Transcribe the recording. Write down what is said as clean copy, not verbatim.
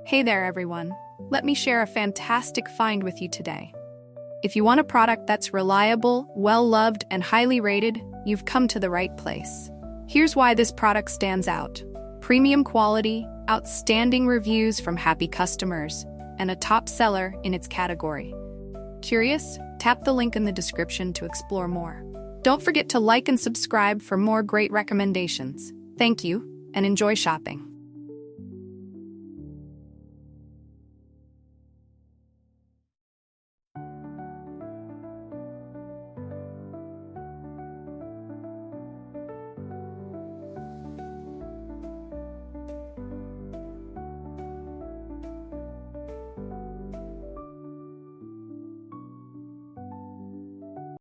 Hey there, everyone. Let me share a fantastic find with you today. If you want a product that's reliable, well-loved, and highly rated, you've come to the right place. Here's why this product stands out. Premium quality, outstanding reviews from happy customers, and a top seller in its category. Curious? Tap the link in the description to explore more. Don't forget to like and subscribe for more great recommendations. Thank you, and enjoy shopping.